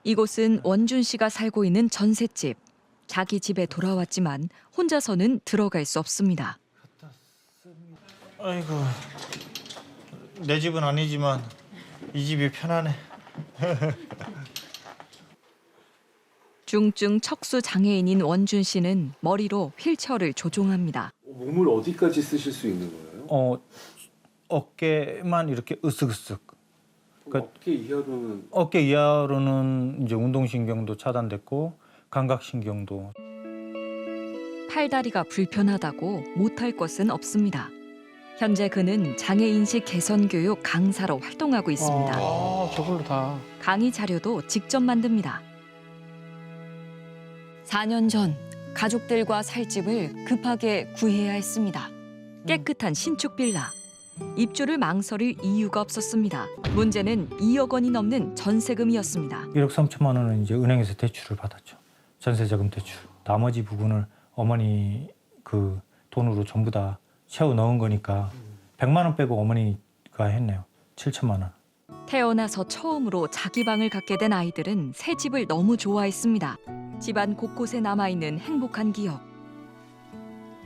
이곳은 원준 씨가 살고 있는 전셋집. 자기 집에 돌아왔지만 혼자서는 들어갈 수 없습니다. 아이고, 내 집은 아니지만 이 집이 편하네. 중증 척수 장애인인 원준 씨는 머리로 휠체어를 조종합니다. 몸을 어디까지 쓰실 수 있는 거예요? 어깨만 이렇게 으쓱으쓱. 그럼 어깨 이하로는 어깨 이하로는 이제 운동신경도 차단됐고 감각신경도. 팔다리가 불편하다고 못할 것은 없습니다. 현재 그는 장애인식 개선 교육 강사로 활동하고 있습니다. 저걸로 다. 강의 자료도 직접 만듭니다. 4년 전 가족들과 살 집을 급하게 구해야 했습니다. 깨끗한 신축 빌라. 입주를 망설일 이유가 없었습니다. 문제는 2억 원이 넘는 전세금이었습니다. 1억 3천만 원은 이제 은행에서 대출을 받았죠. 전세자금 대출. 나머지 부분을 어머니 그 돈으로 전부 다 채워 넣은 거니까 100만 원 빼고 어머니가 했네요. 7천만 원. 태어나서 처음으로 자기 방을 갖게 된 아이들은 새 집을 너무 좋아했습니다. 집안 곳곳에 남아있는 행복한 기억.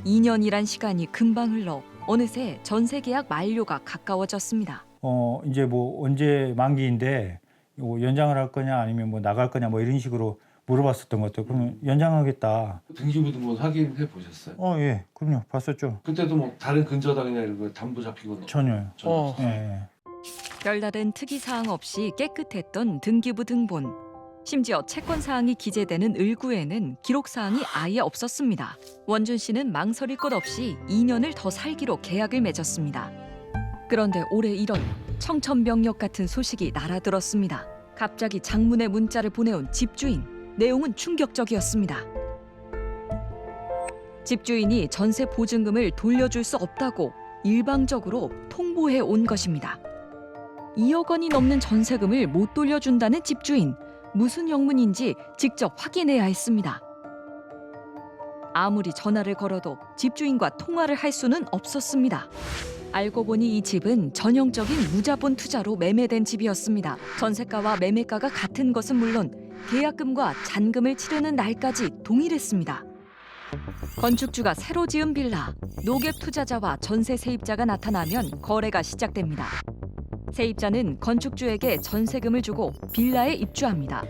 2년이란 시간이 금방 흘러 어느새 전세 계약 만료가 가까워졌습니다. 이제 뭐 언제 만기인데 뭐 연장을 할 거냐 아니면 뭐 나갈 거냐 뭐 이런 식으로 물어봤었던 것 같아요. 그러면 연장하겠다. 등기부등본 확인해 보셨어요? 예, 그럼요. 봤었죠. 그때도 뭐 다른 근저당이나 이런 거 담보 잡힌 건 전혀요. 어. 예. 별다른 특이 사항 없이 깨끗했던 등기부 등본. 심지어 채권 사항이 기재되는 을구에는 기록 사항이 아예 없었습니다. 원준 씨는 망설일 것 없이 2년을 더 살기로 계약을 맺었습니다. 그런데 올해 1월 청천벽력 같은 소식이 날아들었습니다. 갑자기 장문의 문자를 보내온 집주인. 내용은 충격적이었습니다. 집주인이 전세 보증금을 돌려줄 수 없다고 일방적으로 통보해 온 것입니다. 2억 원이 넘는 전세금을 못 돌려준다는 집주인. 무슨 영문인지 직접 확인해야 했습니다. 아무리 전화를 걸어도 집주인과 통화를 할 수는 없었습니다. 알고 보니 이 집은 전형적인 무자본 투자로 매매된 집이었습니다. 전세가와 매매가가 같은 것은 물론 계약금과 잔금을 치르는 날까지 동일했습니다. 건축주가 새로 지은 빌라, 노갭 투자자와 전세 세입자가 나타나면 거래가 시작됩니다. 세입자는 건축주에게 전세금을 주고 빌라에 입주합니다.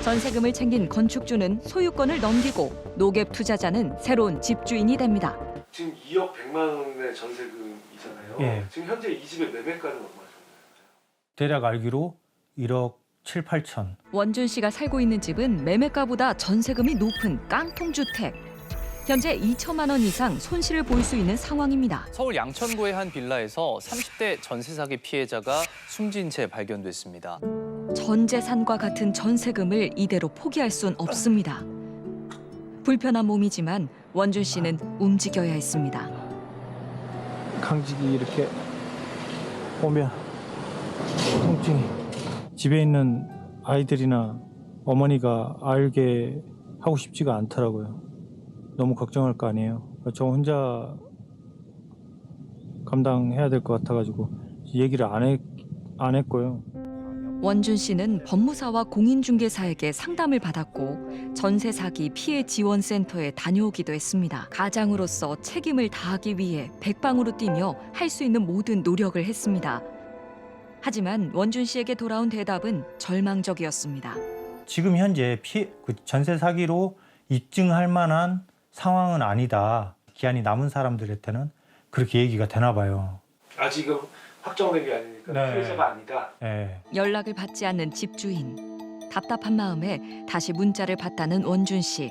전세금을 챙긴 건축주는 소유권을 넘기고 노갭 투자자는 새로운 집주인이 됩니다. 지금 2억 100만 원의 전세금이잖아요. 예. 지금 현재 이 집의 매매가는 얼마 정도 대략 알기로 1억 7, 8천. 원준 씨가 살고 있는 집은 매매가보다 전세금이 높은 깡통주택. 현재 2천만 원 이상 손실을 볼 수 있는 상황입니다. 서울 양천구의 한 빌라에서 30대 전세 사기 피해자가 숨진 채 발견됐습니다. 전 재산과 같은 전세금을 이대로 포기할 순 없습니다. 불편한 몸이지만 원준 씨는 움직여야 했습니다. 강직이 이렇게 오면 통증이. 집에 있는 아이들이나 어머니가 알게 하고 싶지가 않더라고요. 너무 걱정할 거 아니에요. 저 혼자 감당해야 될 것 같아가지고 얘기를 안 했고요. 원준 씨는 법무사와 공인중개사에게 상담을 받았고 전세 사기 피해 지원센터에 다녀오기도 했습니다. 가장으로서 책임을 다하기 위해 백방으로 뛰며 할 수 있는 모든 노력을 했습니다. 하지만 원준 씨에게 돌아온 대답은 절망적이었습니다. 지금 현재 전세 사기로 입증할 만한 상황은 아니다. 기한이 남은 사람들한테는 그렇게 얘기가 되나 봐요. 아직은 확정된 게 아니니까 네. 피해자가 아니다. 예. 연락을 받지 않는 집주인. 답답한 마음에 다시 문자를 받다는 원준 씨.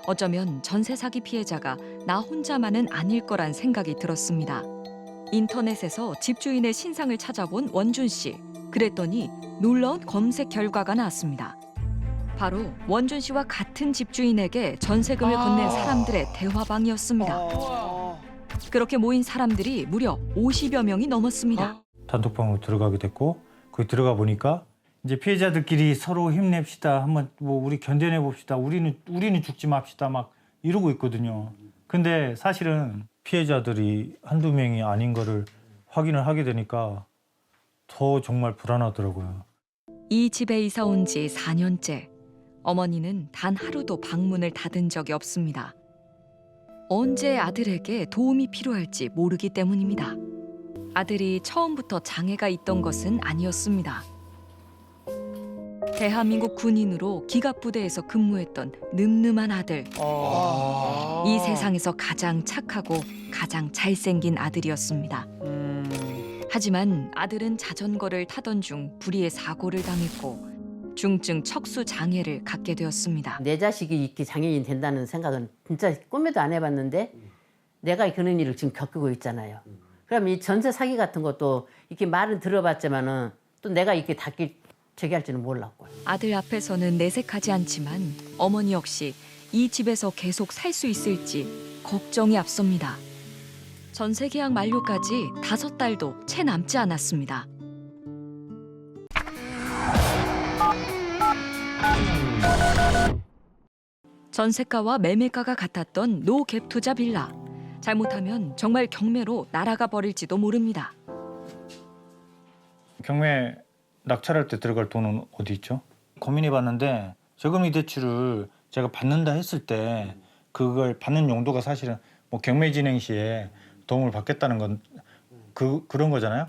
어쩌면 전세 사기 피해자가 나 혼자만은 아닐 거란 생각이 들었습니다. 인터넷에서 집주인의 신상을 찾아본 원준 씨. 그랬더니 놀라운 검색 결과가 나왔습니다. 바로 원준 씨와 같은 집주인에게 전세금을 건넨 사람들의 대화방이었습니다. 그렇게 모인 사람들이 무려 50여 명이 넘었습니다. 단톡방으로 들어가게 됐고 거기 들어가 보니까 이제 피해자들끼리 서로 힘냅시다. 한번 뭐 우리 견뎌내 봅시다. 우리는 죽지 맙시다. 막 이러고 있거든요. 근데 사실은 피해자들이 한두 명이 아닌 거를 확인을 하게 되니까 더 정말 불안하더라고요. 이 집에 이사 온 지 4년째. 어머니는 단 하루도 방문을 닫은 적이 없습니다. 언제 아들에게 도움이 필요할지 모르기 때문입니다. 아들이 처음부터 장애가 있던 것은 아니었습니다. 대한민국 군인으로 기갑부대에서 근무했던 늠름한 아들. 이 세상에서 가장 착하고 가장 잘생긴 아들이었습니다. 하지만 아들은 자전거를 타던 중 불의의 사고를 당했고 중증 척수 장애를 갖게 되었습니다. 내 자식이 이렇게 장애인 된다는 생각은 진짜 꿈에도 안 해봤는데 내가 그런 일을 지금 겪고 있잖아요. 그럼 이 전세 사기 같은 것도 이렇게 말은 들어봤지만은 또 내가 이렇게 저기 할 줄은 몰랐고. 아들 앞에서는 내색하지 않지만 어머니 역시 이 집에서 계속 살 수 있을지 걱정이 앞섭니다. 전세 계약 만료까지 5달도 채 남지 않았습니다. 전세가와 매매가가 같았던 노갭 투자 빌라. 잘못하면 정말 경매로 날아가 버릴지도 모릅니다. 경매 낙찰할 때 들어갈 돈은 어디 있죠? 고민해봤는데 저금리 대출을 제가 받는다 했을 때 그걸 받는 용도가 사실은 뭐 경매 진행 시에 도움을 받겠다는 건 그런 거잖아요.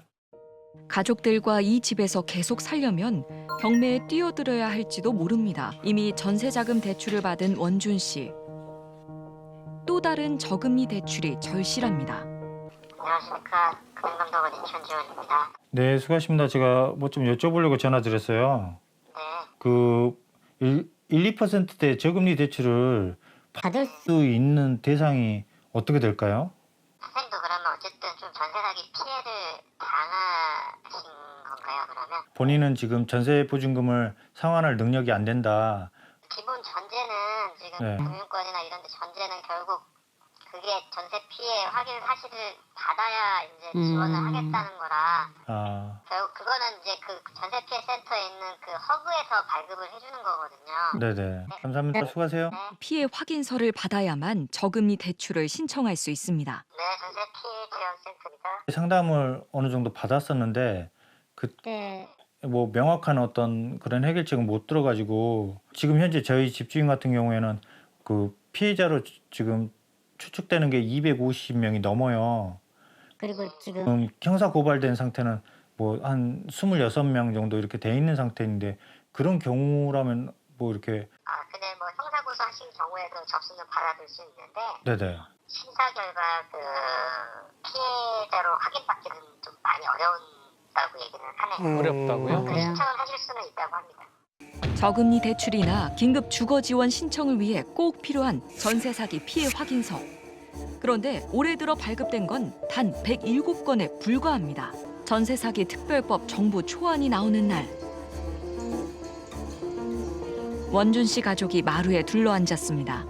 가족들과 이 집에서 계속 살려면 경매에 뛰어들어야 할지도 모릅니다. 이미 전세자금 대출을 받은 원준 씨. 또 다른 저금리 대출이 절실합니다. 안녕하십니까. 금융감독원 이천지원입니다. 네, 수고하십니다. 제가 뭐 좀 여쭤보려고 전화드렸어요. 네. 그 2%대 저금리 대출을 받을 수 있는 대상이 어떻게 될까요? 선생님도 그러면 어쨌든 좀 전세 사기 피해를 당하신 건가요, 그러면? 본인은 지금 전세 보증금을 상환할 능력이 안 된다. 기본 전제는 지금 네. 금융권이나 이런 데 전제는 결국 그게 전세 피해 확인 사실을 받아야 이제 지원을 하겠다는 거라 아, 결국 그거는 이제 그 전세 피해 센터에 있는 그 허브에서 발급을 해주는 거거든요. 네네. 감사합니다. 수고하세요. 피해 확인서를 받아야만 저금리 대출을 신청할 수 있습니다. 네, 전세 피해 지원 센터입니다. 상담을 어느 정도 받았었는데 네. 뭐 명확한 어떤 그런 해결책은 못 들어가지고 지금 현재 저희 집주인 같은 경우에는 그 피해자로 지금 추측되는 게 250명이 넘어요. 그리고 지금 형사 고발된 상태는 뭐 한 26명 정도 이렇게 돼 있는 상태인데 그런 경우라면 뭐 이렇게 근데 뭐 형사고소 하신 경우에도 접수는 받아들 수 있는데 네네. 심사 결과 그 피해자로 확인받기는 좀 많이 어려운다고 얘기는 하네요. 어렵다고요? 그 신청을 하실 수는 있다고 합니다. 저금리 대출이나 긴급 주거 지원 신청을 위해 꼭 필요한 전세 사기 피해 확인서. 그런데 올해 들어 발급된 건 단 107건에 불과합니다. 전세 사기 특별법 정부 초안이 나오는 날. 원준 씨 가족이 마루에 둘러앉았습니다.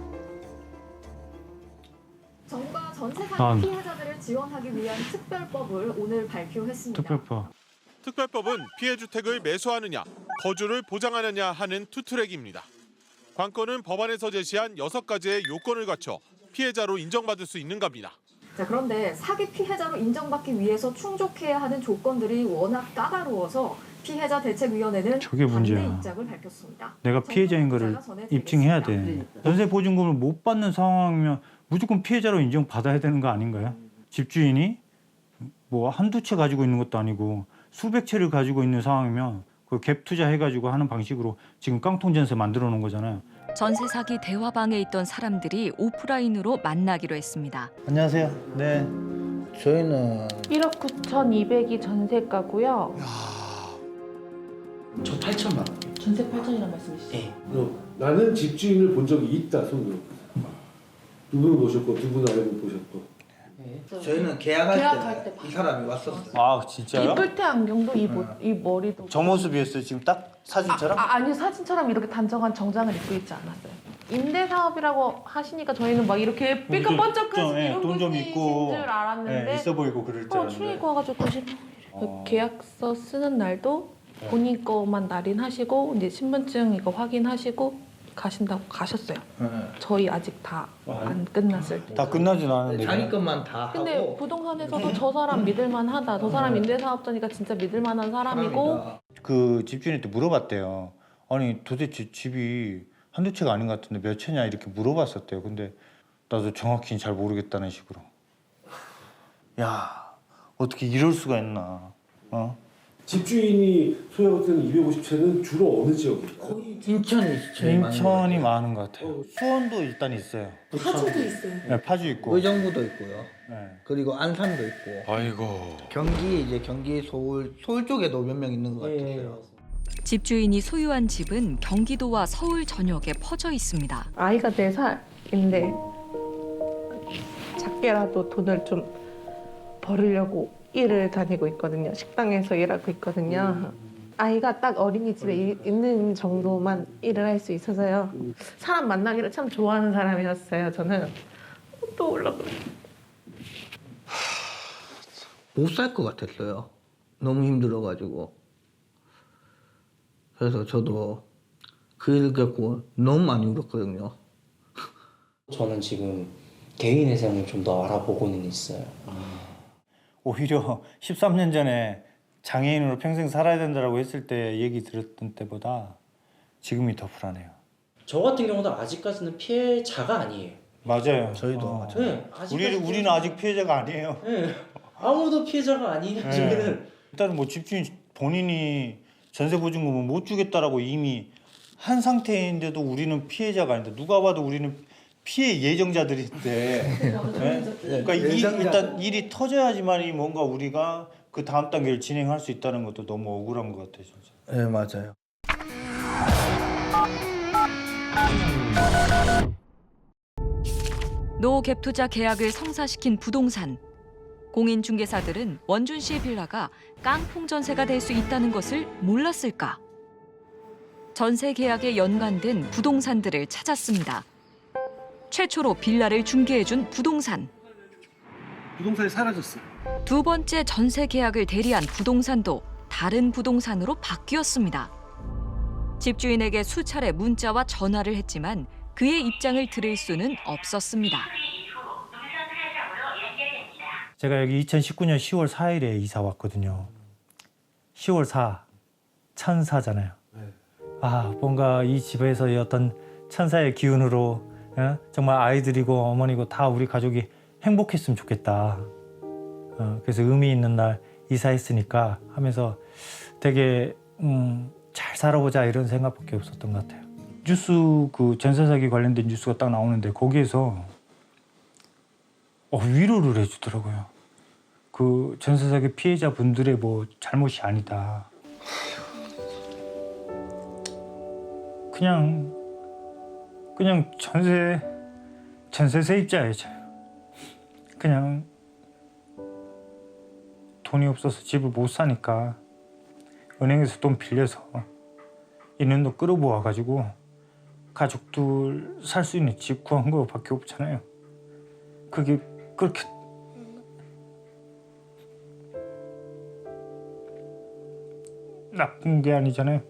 정부가 전세 아. 사기 피해자들을 지원하기 위한 특별법을 오늘 발표했습니다. 특별법. 특별법은 피해 주택을 매수하느냐, 거주를 보장하느냐 하는 투트랙입니다. 관건은 법안에서 제시한 6가지의 요건을 갖춰 피해자로 인정받을 수 있는 겁니다. 자, 그런데 사기 피해자로 인정받기 위해서 충족해야 하는 조건들이 워낙 까다로워서 피해자 대책위원회는 저게 문제야. 반대 입장을 밝혔습니다. 내가 피해자인 거를 정부 기자가 입증해야 전해드리겠습니다. 돼. 전세 보증금을 못 받는 상황이면 무조건 피해자로 인정받아야 되는 거 아닌가요? 집주인이 뭐 한두 채 가지고 있는 것도 아니고 수백 채를 가지고 있는 상황이면 그 갭 투자해가지고 하는 방식으로 지금 깡통 전세 만들어 놓은 거잖아요. 전세 사기 대화방에 있던 사람들이 오프라인으로 만나기로 했습니다. 안녕하세요. 네. 저희는 1억 9,200이 전세가고요. 저 8천만 원. 전세 8천이란 말씀이시죠? 예. 나는 집주인을 본 적이 있다 손으로. 두 분을 보셨고 두 분을 알고 보셨고. 저희는 계약할 계약할 때 때 이 사람이 왔었어요. 아 이 진짜요? 뿔테 안경도 이 머리도 저 모습이었어요. 지금 딱 사진처럼? 아니요, 사진처럼 이렇게 단정한 정장을 입고 있지 않았어요. 임대 사업이라고 하시니까 저희는 막 이렇게 삐까번쩍하신 이런 돈 좀 분이신 있고 줄 알았는데 있어 보이고 그럴 줄 출입 알았는데. 와가지고 계약서 쓰는 날도 본인 거만 날인하시고 이제 신분증 이거 확인하시고 가신다고 가셨어요. 네. 저희 아직 다 안 끝났을 때. 다 끝나진 않은데. 자기 것만 다 근데 하고. 부동산에서도 저 사람 믿을만하다. 저 사람 임대사업자니까 진짜 믿을만한 사람이고. 사람이다. 그 집주인한테 물어봤대요. 아니 도대체 집이 한두 채가 아닌 것 같은데 몇 채냐 이렇게 물어봤었대요. 근데 나도 정확히는 잘 모르겠다는 식으로. 야 어떻게 이럴 수가 있나. 어? 집주인이 소유하고 있는 250채는 주로 어느 지역일까요? 인천이 제일 많은 것 인천이 같아요. 많은 것 같아요. 수원도 일단 있어요. 파주도 있어요. 네, 파주 있고. 의정부도 있고요. 네. 그리고 안산도 있고. 아이고. 경기 서울 쪽에도 몇 명 있는 것 같아요. 집주인이 소유한 집은 경기도와 서울 전역에 퍼져 있습니다. 아이가 4살인데 작게라도 돈을 좀 벌으려고 일을 다니고 있거든요. 식당에서 일하고 있거든요. 아이가 딱 어린이집에 있는 정도만 일을 할 수 있어서요. 사람 만나기를 참 좋아하는 사람이었어요. 저는 또 올라가. 못 살 것 같았어요. 너무 힘들어가지고. 그래서 저도 그 일 겪고 너무 많이 울었거든요. 저는 지금 개인 회생을 좀 더 알아보고는 있어요. 오히려 13년 전에 장애인으로 평생 살아야 된다고 했을 때 얘기 들었던 때보다 지금이 더 불안해요. 저 같은 경우도 아직까지는 피해자가 아니에요. 맞아요. 저희도 네, 우리는 아직 피해자가 아니에요. 네, 아무도 피해자가 아니에요. 지금은. 일단은 뭐 집주인 본인이 전세 보증금을 못 주겠다라고 이미 한 상태인데도 우리는 피해자가 아닌데 누가 봐도 우리는 피해 예정자들인데. 네? 그러니까 일단 일이 터져야지만이 뭔가 우리가 그 다음 단계를 진행할 수 있다는 것도 너무 억울한 것 같아요, 진짜. 네, 맞아요. 노갭 투자 계약을 성사시킨 부동산. 공인중개사들은 원준 씨의 빌라가 깡통 전세가 될 수 있다는 것을 몰랐을까? 전세 계약에 연관된 부동산들을 찾았습니다. 최초로 빌라를 중개해준 부동산. 부동산이 사라졌어요. 두 번째 전세 계약을 대리한 부동산도 다른 부동산으로 바뀌었습니다. 집주인에게 수차례 문자와 전화를 했지만 그의 입장을 들을 수는 없었습니다. 제가 여기 2019년 10월 4일에 이사 왔거든요. 10월 4, 천사잖아요. 아, 뭔가 이 집에서의 어떤 천사의 기운으로 정말 아이들이고 어머니고 다 우리 가족이 행복했으면 좋겠다. 그래서 의미 있는 날 이사했으니까 하면서 되게 잘 살아보자 이런 생각밖에 없었던 것 같아요. 뉴스 그 전세 사기 관련된 뉴스가 딱 나오는데 거기에서 위로를 해주더라고요. 그 전세 사기 피해자 분들의 뭐 잘못이 아니다. 그냥 전세 세입자예요. 그냥 돈이 없어서 집을 못 사니까 은행에서 돈 빌려서 있는 돈 끌어모아가지고 가족들 살 수 있는 집 구한 거밖에 없잖아요. 그게 그렇게 나쁜 게 아니잖아요.